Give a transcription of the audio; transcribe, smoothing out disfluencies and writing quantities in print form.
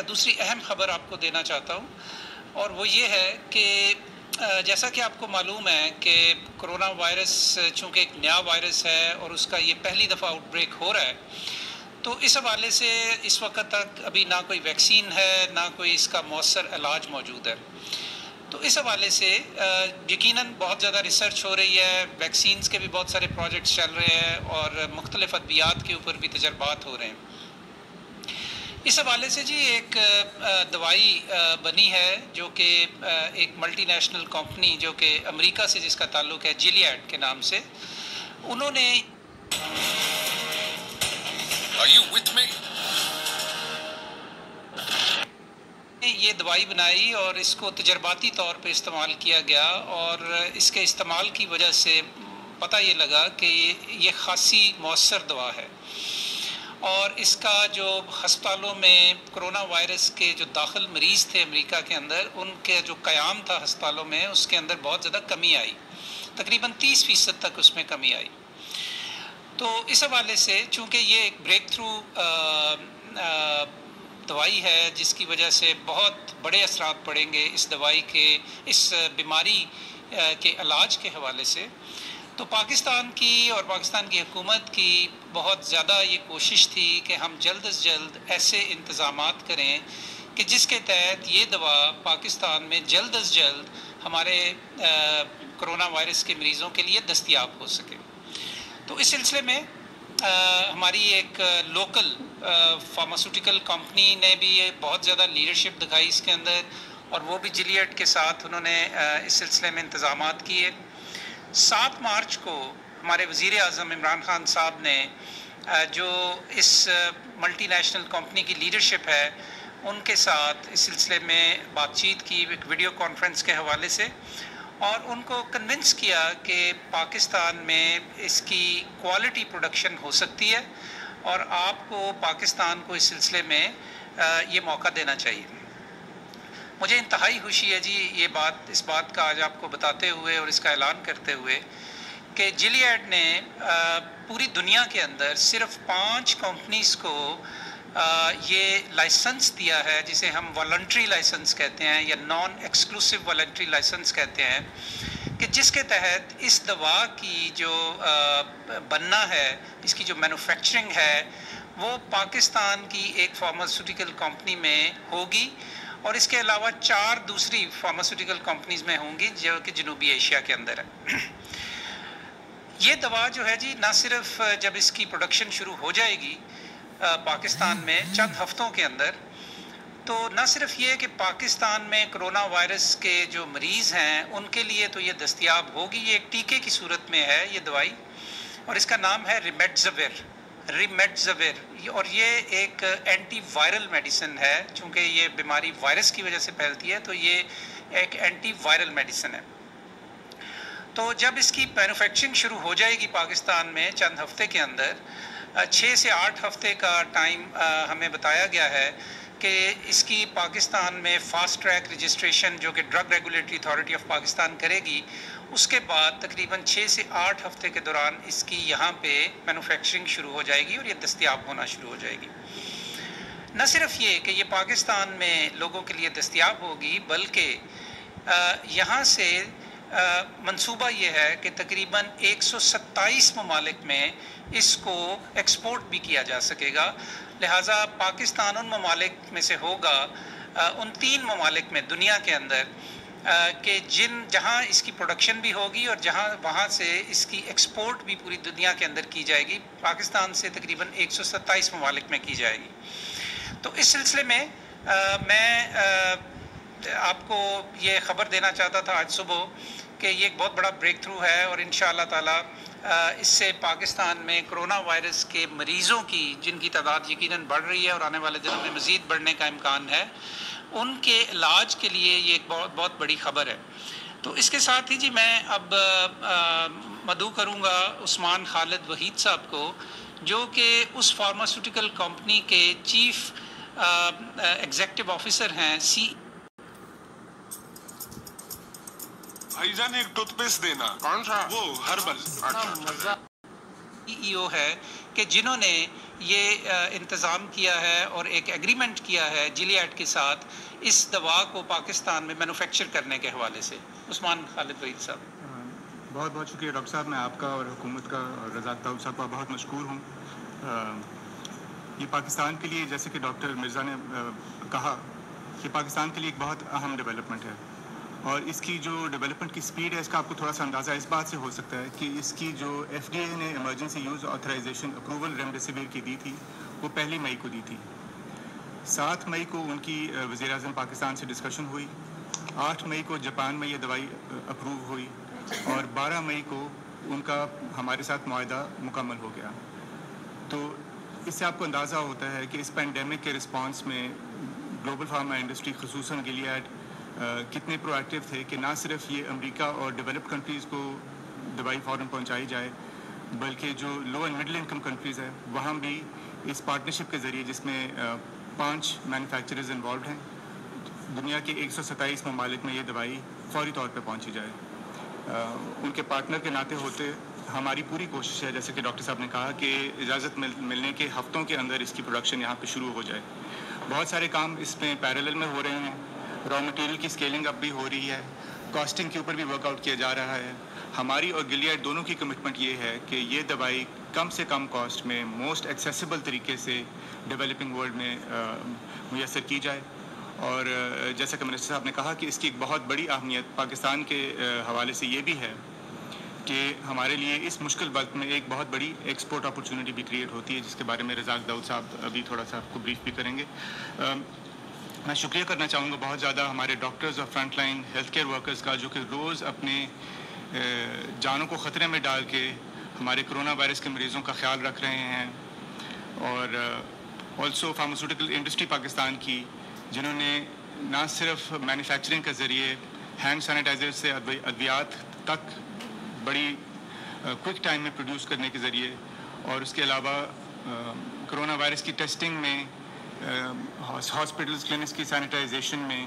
دوسری اہم خبر آپ کو دینا چاہتا ہوں، اور وہ یہ ہے کہ جیسا کہ آپ کو معلوم ہے کہ کرونا وائرس چونکہ ایک نیا وائرس ہے اور اس کا یہ پہلی دفعہ آؤٹ بریک ہو رہا ہے، تو اس حوالے سے اس وقت تک ابھی نہ کوئی ویکسین ہے نہ کوئی اس کا مؤثر علاج موجود ہے۔ تو اس حوالے سے یقیناً بہت زیادہ ریسرچ ہو رہی ہے، ویکسینز کے بھی بہت سارے پروجیکٹس چل رہے ہیں اور مختلف ادویات کے اوپر بھی تجربات ہو رہے ہیں۔ اس حوالے سے جی ایک دوائی بنی ہے جو کہ ایک ملٹی نیشنل کمپنی جو کہ امریکہ سے جس کا تعلق ہے، جیلیاڈ کے نام سے، انہوں نے یہ دوائی بنائی اور اس کو تجرباتی طور پہ استعمال کیا گیا، اور اس کے استعمال کی وجہ سے پتہ یہ لگا کہ یہ خاصی مؤثر دوا ہے، اور اس کا جو ہسپتالوں میں کرونا وائرس کے جو داخل مریض تھے امریکہ کے اندر، ان کے جو قیام تھا ہسپتالوں میں، اس کے اندر بہت زیادہ کمی آئی، تقریباً 30% تک اس میں کمی آئی۔ تو اس حوالے سے چونکہ یہ ایک بریک تھرو دوائی ہے جس کی وجہ سے بہت بڑے اثرات پڑیں گے اس دوائی کے، اس بیماری کے علاج کے حوالے سے، تو پاکستان کی اور پاکستان کی حکومت کی بہت زیادہ یہ کوشش تھی کہ ہم جلد از جلد ایسے انتظامات کریں کہ جس کے تحت یہ دوا پاکستان میں جلد از جلد ہمارے کرونا وائرس کے مریضوں کے لیے دستیاب ہو سکے۔ تو اس سلسلے میں ہماری ایک لوکل فارماسیوٹیکل کمپنی نے بھی بہت زیادہ لیڈرشپ دکھائی اس کے اندر، اور وہ بھی جیلیاڈ کے ساتھ انہوں نے اس سلسلے میں انتظامات کیے۔ 7 مارچ کو ہمارے وزیر اعظم عمران خان صاحب نے جو اس ملٹی نیشنل کمپنی کی لیڈرشپ ہے ان کے ساتھ اس سلسلے میں بات چیت کی ایک ویڈیو کانفرنس کے حوالے سے، اور ان کو کنونس کیا کہ پاکستان میں اس کی کوالٹی پروڈکشن ہو سکتی ہے، اور آپ کو پاکستان کو اس سلسلے میں یہ موقع دینا چاہیے۔ مجھے انتہائی خوشی ہے جی اس بات کا آج آپ کو بتاتے ہوئے اور اس کا اعلان کرتے ہوئے کہ جیلیاڈ نے پوری دنیا کے اندر صرف 5 کمپنیز کو یہ لائسنس دیا ہے، جسے ہم والنٹری لائسنس کہتے ہیں یا نان ایکسکلوسیو والنٹری لائسنس کہتے ہیں، کہ جس کے تحت اس دوا کی جو بننا ہے، اس کی جو مینوفیکچرنگ ہے، وہ پاکستان کی ایک فارماسیوٹیکل کمپنی میں ہوگی، اور اس کے علاوہ 4 دوسری فارماسیوٹیکل کمپنیز میں ہوں گی جو کہ جنوبی ایشیا کے اندر ہے۔ یہ دوا جو ہے جی، نہ صرف جب اس کی پروڈکشن شروع ہو جائے گی پاکستان میں چند ہفتوں کے اندر، تو نہ صرف یہ کہ پاکستان میں کرونا وائرس کے جو مریض ہیں ان کے لیے تو یہ دستیاب ہوگی، یہ ایک ٹیکے کی صورت میں ہے یہ دوائی، اور اس کا نام ہے ریمیڈزویر، اور یہ ایک اینٹی وائرل میڈیسن ہے، چونکہ یہ بیماری وائرس کی وجہ سے پھیلتی ہے تو یہ ایک اینٹی وائرل میڈیسن ہے۔ تو جب اس کی مینوفیکچرنگ شروع ہو جائے گی پاکستان میں چند ہفتے کے اندر، 6 سے 8 ہفتے کا ٹائم ہمیں بتایا گیا ہے کہ اس کی پاکستان میں فاسٹ ٹریک رجسٹریشن جو کہ drug regulatory authority of Pakistan کرے گی، اس کے بعد تقریباً 6 سے 8 ہفتے کے دوران اس کی یہاں پہ مینوفیکچرنگ شروع ہو جائے گی اور یہ دستیاب ہونا شروع ہو جائے گی۔ نہ صرف یہ کہ یہ پاکستان میں لوگوں کے لیے دستیاب ہوگی، بلکہ یہاں سے منصوبہ یہ ہے کہ تقریباً 127 ممالک میں اس کو ایکسپورٹ بھی کیا جا سکے گا، لہٰذا پاکستان ان ممالک میں سے ہوگا، ان 3 ممالک میں دنیا کے اندر کہ جہاں اس کی پروڈکشن بھی ہوگی اور وہاں سے اس کی ایکسپورٹ بھی پوری دنیا کے اندر کی جائے گی، پاکستان سے تقریباً 127 ممالک میں کی جائے گی۔ تو اس سلسلے میں میں آپ کو یہ خبر دینا چاہتا تھا آج صبح کہ یہ ایک بہت بڑا بریک تھرو ہے، اور انشاءاللہ تعالی اس سے پاکستان میں کرونا وائرس کے مریضوں کی، جن کی تعداد یقیناً بڑھ رہی ہے اور آنے والے دنوں میں مزید بڑھنے کا امکان ہے، ان کے علاج کے لیے یہ ایک بہت بہت بڑی خبر ہے۔ تو اس کے ساتھ ہی جی میں اب مدعو کروں گا عثمان خالد وحید صاحب کو، جو کہ اس فارماسیوٹیکل کمپنی کے چیف ایگزیکٹو آفیسر ہیں۔ بھائی جان ایک ٹوتھ پیسٹ دینا۔ کون سا؟ وہ ہربل۔ اچھا CEO ہے کہ جنہوں نے یہ انتظام کیا ہے اور ایک ایگریمنٹ کیا ہے جیلیاڈ کے ساتھ اس دوا کو پاکستان میں مینوفیکچر کرنے کے حوالے سے. عثمان خالد وحید صاحب. بہت بہت شکریہ ڈاکٹر صاحب. میں آپ کا اور حکومت کا اور رزاق داؤد صاحب کا بہت مشکور ہوں. یہ پاکستان کے لیے جیسے کہ ڈاکٹر مرزا نے کہا کہ پاکستان کے لیے ایک بہت اہم ڈیولپمنٹ ہے, اور اس کی جو ڈیولپمنٹ کی سپیڈ ہے اس کا آپ کو تھوڑا سا اندازہ اس بات سے ہو سکتا ہے کہ اس کی جو FDA نے ایمرجنسی یوز آتھرائزیشن اپروول ریمڈیسیویر کی دی تھی وہ 1 مئی کو دی تھی. 7 مئی کو ان کی وزیر اعظم پاکستان سے ڈسکشن ہوئی. 8 مئی کو جاپان میں یہ دوائی اپروو ہوئی, اور 12 مئی کو ان کا ہمارے ساتھ معاہدہ مکمل ہو گیا. تو اس سے آپ کو اندازہ ہوتا ہے کہ اس پینڈیمک کے رسپانس میں گلوبل فارما انڈسٹری خصوصاً گلیاڈ کتنے پرو ایکٹیو تھے کہ نہ صرف یہ امریکہ اور ڈیولپڈ کنٹریز کو دوائی فوراً پہنچائی جائے, بلکہ جو لو اینڈ مڈل انکم کنٹریز ہیں وہاں بھی اس پارٹنرشپ کے ذریعے, جس میں 5 مینوفیکچررز انوالوڈ ہیں, دنیا کے 127 ممالک میں یہ دوائی فوری طور پہ پہنچی جائے. ان کے پارٹنر کے ناطے ہوتے ہماری پوری کوشش ہے, جیسے کہ ڈاکٹر صاحب نے کہا, کہ اجازت ملنے کے ہفتوں کے اندر اس کی پروڈکشن یہاں پہ شروع ہو جائے. بہت سارے کام اس میں پیرالل میں ہو رہے ہیں. را مٹیریل کی اسکیلنگ اب بھی ہو رہی ہے, کاسٹنگ کے اوپر بھی ورک آؤٹ کیا جا رہا ہے. ہماری اور گلیاڈ دونوں کی کمٹمنٹ یہ ہے کہ یہ دوائی کم سے کم کاسٹ میں موسٹ ایکسیسیبل طریقے سے ڈیولپنگ ورلڈ میں میسر کی جائے. اور جیسا کہ منسٹر صاحب نے کہا کہ اس کی ایک بہت بڑی اہمیت پاکستان کے حوالے سے یہ بھی ہے کہ ہمارے لیے اس مشکل وقت میں ایک بہت بڑی ایکسپورٹ اپرچونٹی بھی کریٹ ہوتی ہے, جس کے بارے میں رزاق داؤد صاحب ابھی تھوڑا سا آپ کو بریف بھی کریں گے. میں شکریہ کرنا چاہوں گا بہت زیادہ ہمارے ڈاکٹرز اور front line health care workers کا, جو کہ روز اپنے جانوں کو خطرے میں ڈال کے ہمارے کرونا وائرس کے مریضوں کا خیال رکھ رہے ہیں. اور آلسو فارماسیوٹیکل انڈسٹری پاکستان کی, جنہوں نے نہ صرف مینوفیکچرنگ کے ذریعے ہینڈ سینیٹائزر سے ادویات تک بڑی کوئک ٹائم میں پروڈیوس کرنے کے ذریعے, اور اس کے علاوہ کرونا وائرس کی ٹیسٹنگ میں, ہاسپٹلز کلینکس کی سینیٹائزیشن میں,